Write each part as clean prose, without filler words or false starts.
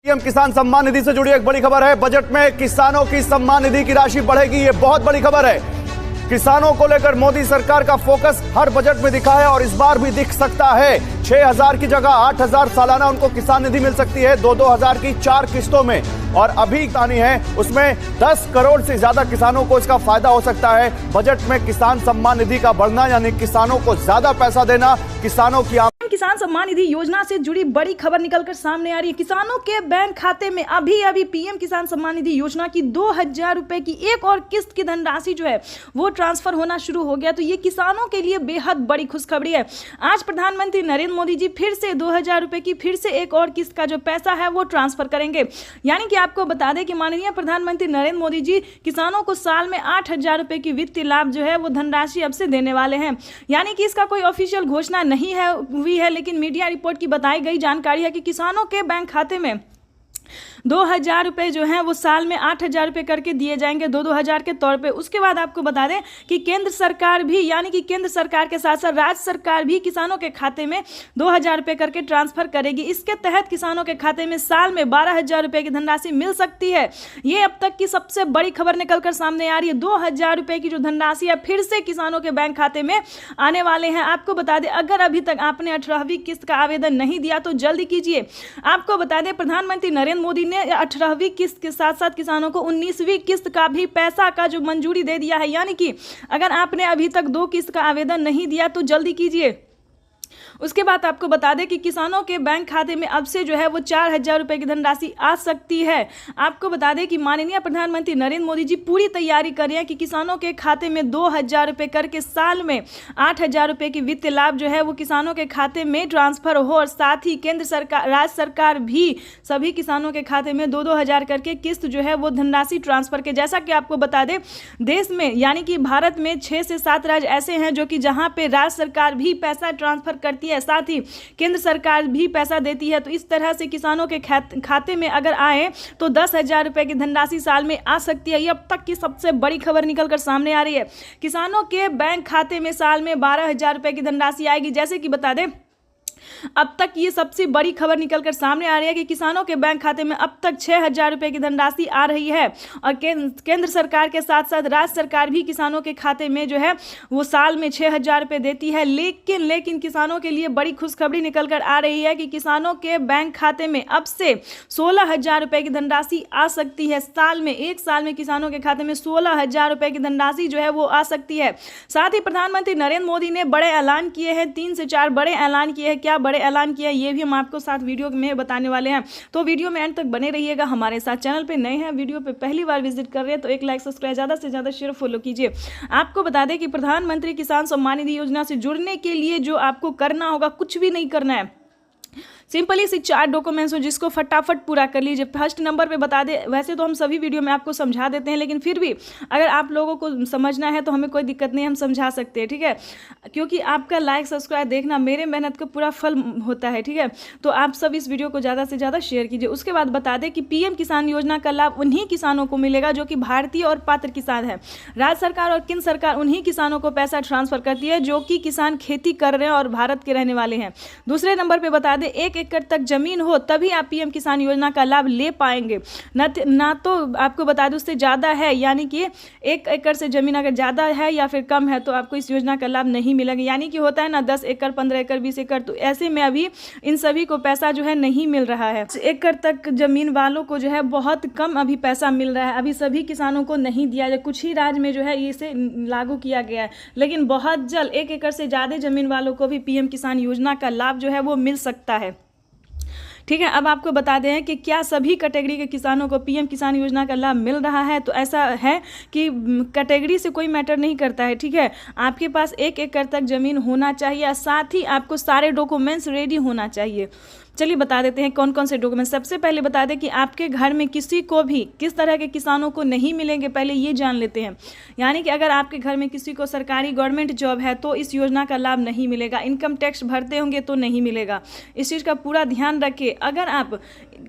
PM किसान सम्मान निधि से जुड़ी एक बड़ी खबर है। बजट में किसानों की सम्मान निधि की राशि बढ़ेगी, ये बहुत बड़ी खबर है। किसानों को लेकर मोदी सरकार का फोकस हर बजट में दिखा है और इस बार भी दिख सकता है। 6,000 की जगह 8,000 सालाना उनको किसान निधि मिल सकती है, 2-2 की 4 किस्तों में। और अभी कहानी है उसमें 10 करोड़ से ज्यादा किसानों को इसका फायदा हो सकता है। बजट में किसान सम्मान निधि का बढ़ना यानी किसानों को ज्यादा पैसा देना, किसानों की किसान सम्मान निधि योजना से जुड़ी बड़ी खबर निकलकर सामने आ रही है। किसानों के बैंक खाते में अभी पीएम किसान सम्मान निधि योजना की 2,000 रुपए की एक और किस्त की धनराशि जो है वो ट्रांसफर होना शुरू हो गया। तो ये किसानों के लिए बेहद बड़ी खुशखबरी है। आज प्रधानमंत्री नरेंद्र मोदी जी फिर से 2,000 रुपए की फिर से एक और किस्त का जो पैसा है वो ट्रांसफर करेंगे। यानी कि आपको बता दें कि माननीय प्रधानमंत्री नरेंद्र मोदी जी किसानों को साल में 8,000 रुपए की वित्तीय लाभ जो है वो धनराशि अब से देने वाले हैं। यानी कि इसका कोई ऑफिशियल घोषणा नहीं हुई है, लेकिन मीडिया रिपोर्ट की बताई गई जानकारी है कि किसानों के बैंक खाते में 2,000 रुपये जो हैं वो साल में 8,000 रुपये करके दिए जाएंगे, 2-2 के तौर पे। उसके बाद आपको बता दें कि केंद्र सरकार भी यानी कि केंद्र सरकार के साथ साथ राज्य सरकार भी किसानों के खाते में 2,000 रुपये करके ट्रांसफर करेगी। इसके तहत किसानों के खाते में साल में 12,000 रुपये की धनराशि मिल सकती है। ये अब तक की सबसे बड़ी खबर निकलकर सामने आ रही है। 2,000 रुपये की जो धनराशि है फिर से किसानों के बैंक खाते में आने वाले हैं। आपको बता दें अगर अभी तक आपने 18वीं किस्त का आवेदन नहीं दिया तो जल्दी कीजिए। आपको बता दें प्रधानमंत्री नरेंद्र मोदी ने 18वीं किस्त के साथ साथ किसानों को 19वीं किस्त का भी पैसा का जो मंजूरी दे दिया है। यानी कि अगर आपने अभी तक 2 किस्त का आवेदन नहीं दिया तो जल्दी कीजिए। उसके बाद आपको बता दें कि किसानों के बैंक खाते में अब से जो है वो 4,000 रुपये की धनराशि आ सकती है। आपको बता दें कि माननीय प्रधानमंत्री नरेंद्र मोदी जी पूरी तैयारी कर रहे हैं कि किसानों के खाते में 2,000 रुपये करके साल में 8,000 रुपये की वित्तीय लाभ जो है वो किसानों के खाते में ट्रांसफर हो। और साथ ही केंद्र सरकार राज्य सरकार भी सभी किसानों के खाते में 2-2 करके किस्त जो है वो धनराशि ट्रांसफर के। जैसा कि आपको बता दें देश में यानी कि भारत में 6 से 7 राज्य ऐसे हैं जो कि जहाँ पे राज्य सरकार भी पैसा ट्रांसफर करती है, साथ ही केंद्र सरकार भी पैसा देती है। तो इस तरह से किसानों के खाते में अगर आए तो 10,000 रुपए की धनराशि साल में आ सकती है। ये अब तक की सबसे बड़ी खबर निकलकर सामने आ रही है। किसानों के बैंक खाते में साल में 12,000 रुपए की धनराशि आएगी। जैसे कि बता दें अब तक ये सबसे बड़ी खबर निकलकर सामने आ रही है कि किसानों के बैंक खाते में अब तक 6,000 रुपये की धनराशि आ रही है। और केंद्र सरकार के साथ साथ राज्य सरकार भी किसानों के खाते में जो है वो साल में 6,000 रुपये देती है। लेकिन किसानों के लिए बड़ी खुशखबरी निकलकर आ रही है कि किसानों के बैंक खाते में अब से 16,000 रुपये की धनराशि आ सकती है। साल में एक साल में किसानों के खाते में 16,000 रुपये की धनराशि जो है वो आ सकती है। साथ ही प्रधानमंत्री नरेंद्र मोदी ने बड़े ऐलान किए हैं, 3 से 4 बड़े ऐलान किए हैं। क्या बड़े ऐलान किया ये भी हम आपको साथ वीडियो में बताने वाले हैं, तो वीडियो में एंड तक बने रहिएगा हमारे साथ। चैनल पे नए हैं, वीडियो पे पहली बार विजिट कर रहे हैं तो एक लाइक सब्सक्राइब ज़्यादा से ज़्यादा शेयर फॉलो कीजिए। आपको बता दें कि प्रधानमंत्री किसान सम्मान निधि योजना से जुड़ने के लिए जो आपको करना होगा कुछ भी नहीं करना है। सिंपली सी 4 डॉक्यूमेंट्स हो जिसको फटाफट पूरा कर लीजिए। फर्स्ट नंबर पे बता दें, वैसे तो हम सभी वीडियो में आपको समझा देते हैं, लेकिन फिर भी अगर आप लोगों को समझना है तो हमें कोई दिक्कत नहीं, हम समझा सकते हैं, ठीक है। क्योंकि आपका लाइक सब्सक्राइब देखना मेरे मेहनत का पूरा फल होता है, ठीक है। तो आप सब इस वीडियो को ज़्यादा से ज़्यादा शेयर कीजिए। उसके बाद बता दें कि पीएम किसान योजना का लाभ उन्हीं किसानों को मिलेगा जो कि भारतीय और पात्र किसान है। राज्य सरकार और केंद्र सरकार उन्हीं किसानों को पैसा ट्रांसफर करती है जो कि किसान खेती कर रहे हैं और भारत के रहने वाले हैं। दूसरे नंबर पर बता दें 1 एकड़ तक जमीन हो तभी आप पीएम किसान योजना का लाभ ले पाएंगे। ना तो आपको बता दूं उससे ज़्यादा है, यानी कि 1 एकड़ से ज़मीन अगर ज़्यादा है या फिर कम है तो आपको इस योजना का लाभ नहीं मिलेगा। यानी कि होता है ना 10 एकड़ 15 एकड़ 20 एकड़, तो ऐसे में अभी इन सभी को पैसा जो है नहीं मिल रहा है। 1 एकड़ तक जमीन वालों को जो है बहुत कम अभी पैसा मिल रहा है। अभी सभी किसानों को नहीं दिया जाए, कुछ ही राज्य में जो है इसे लागू किया गया है, लेकिन बहुत जल्द 1 एकड़ से ज़्यादा जमीन वालों को भी पीएम किसान योजना का लाभ जो है वो मिल सकता है, ठीक है। अब आपको बता दें कि क्या सभी कैटेगरी के किसानों को पीएम किसान योजना का लाभ मिल रहा है। तो ऐसा है कि कैटेगरी से कोई मैटर नहीं करता है, ठीक है। आपके पास 1 एकड़ तक ज़मीन होना चाहिए, साथ ही आपको सारे डॉक्यूमेंट्स रेडी होना चाहिए। चलिए बता देते हैं कौन कौन से डॉक्यूमेंट। सबसे पहले बता दें कि आपके घर में किसी को भी किस तरह के किसानों को नहीं मिलेंगे, पहले ये जान लेते हैं। यानी कि अगर आपके घर में किसी को सरकारी गवर्नमेंट जॉब है तो इस योजना का लाभ नहीं मिलेगा। इनकम टैक्स भरते होंगे तो नहीं मिलेगा। इस चीज़ का पूरा ध्यान रखिए। अगर आप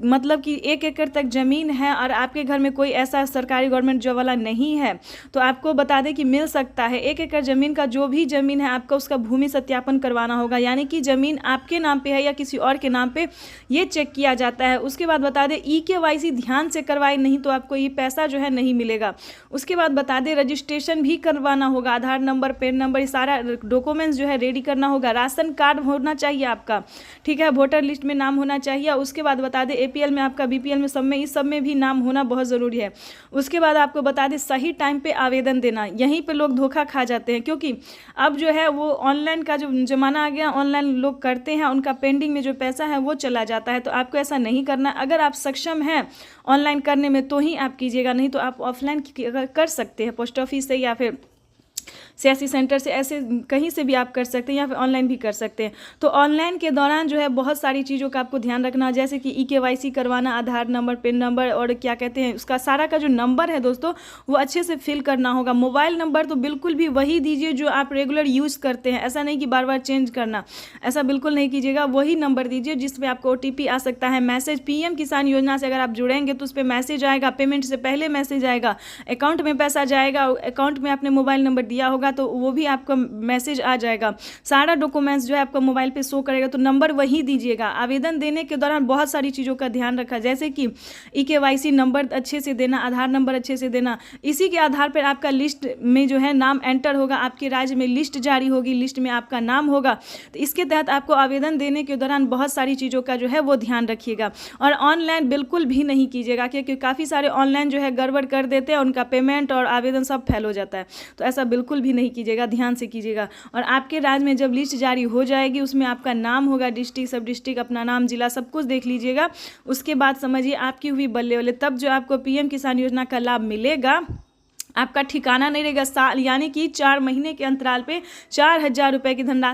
मतलब कि 1 एकड़ तक ज़मीन है और आपके घर में कोई ऐसा सरकारी गवर्नमेंट जॉब वाला नहीं है तो आपको बता दें कि मिल सकता है। 1 एकड़ ज़मीन का जो भी ज़मीन है आपका उसका भूमि सत्यापन करवाना होगा, यानी कि ज़मीन आपके नाम पे है या किसी और के नाम पे, ये चेक किया जाता है। उसके बाद बता दें EKYC ध्यान से करवाए, नहीं तो आपको ये पैसा जो है नहीं मिलेगा। उसके बाद बता दें रजिस्ट्रेशन भी करवाना होगा, आधार नंबर, पैन नंबर, ये सारा डॉक्यूमेंट्स जो है रेडी करना होगा। राशन कार्ड होना चाहिए आपका, ठीक है, वोटर लिस्ट में नाम होना चाहिए। उसके बाद बता दें APL में आपका, BPL में, सब में, इस सब में भी नाम होना बहुत ज़रूरी है। उसके बाद आपको बता दें सही टाइम पे आवेदन देना। यहीं पे लोग धोखा खा जाते हैं, क्योंकि अब जो है वो ऑनलाइन का जो ज़माना आ गया, ऑनलाइन लोग करते हैं, उनका पेंडिंग में जो पैसा है वो चला जाता है। तो आपको ऐसा नहीं करना। अगर आप सक्षम हैं ऑनलाइन करने में तो ही आप कीजिएगा, नहीं तो आप ऑफलाइन कर सकते हैं, पोस्ट ऑफिस से या फिर CSC सेंटर से, ऐसे कहीं से भी आप कर सकते हैं या फिर ऑनलाइन भी कर सकते हैं। तो ऑनलाइन के दौरान जो है बहुत सारी चीज़ों का आपको ध्यान रखना है, जैसे कि EKYC करवाना, आधार नंबर, पिन नंबर और क्या कहते हैं उसका सारा का जो नंबर है दोस्तों वो अच्छे से फिल करना होगा। मोबाइल नंबर तो बिल्कुल भी वही दीजिए जो आप रेगुलर यूज़ करते हैं, ऐसा नहीं कि बार बार चेंज करना, ऐसा बिल्कुल नहीं कीजिएगा। वही नंबर दीजिए जिसमें आपको OTP आ सकता है। मैसेज PM किसान योजना से अगर आप जुड़ेंगे तो उस पर मैसेज आएगा, पेमेंट से पहले मैसेज आएगा, अकाउंट में पैसा जाएगा, अकाउंट में आपने मोबाइल नंबर दिया होगा तो वो भी आपका मैसेज आ जाएगा। सारा डॉक्यूमेंट्स जो है आपका मोबाइल पे शो करेगा, तो नंबर वही दीजिएगा। आवेदन देने के दौरान बहुत सारी चीज़ों का ध्यान रखा, जैसे कि EKYC नंबर अच्छे से देना, आधार नंबर अच्छे से देना। इसी के आधार पर आपका लिस्ट में जो है नाम एंटर होगा, आपके राज्य में लिस्ट जारी होगी, लिस्ट में आपका नाम होगा। तो इसके तहत आपको आवेदन देने के दौरान बहुत सारी चीज़ों का जो है वो ध्यान रखिएगा। और ऑनलाइन बिल्कुल भी नहीं कीजिएगा, क्योंकि काफ़ी सारे ऑनलाइन जो है गड़बड़ कर देते हैं, उनका पेमेंट और आवेदन सब फेल हो जाता है। तो ऐसा बिल्कुल भी नहीं कीजिएगा, ध्यान से कीजिएगा। और आपके राज्य में जब लिस्ट जारी हो जाएगी उसमें आपका नाम होगा, डिस्ट्रिक्ट, सब डिस्ट्रिक्ट, अपना नाम, जिला, सब कुछ देख लीजिएगा। उसके बाद समझिए आपकी हुई बल्ले बल्ले, तब जो आपको PM किसान योजना का लाभ मिलेगा आपका ठिकाना नहीं रहेगा। साल यानी कि 4 महीने के अंतराल पे 4000 रुपये की धनराशि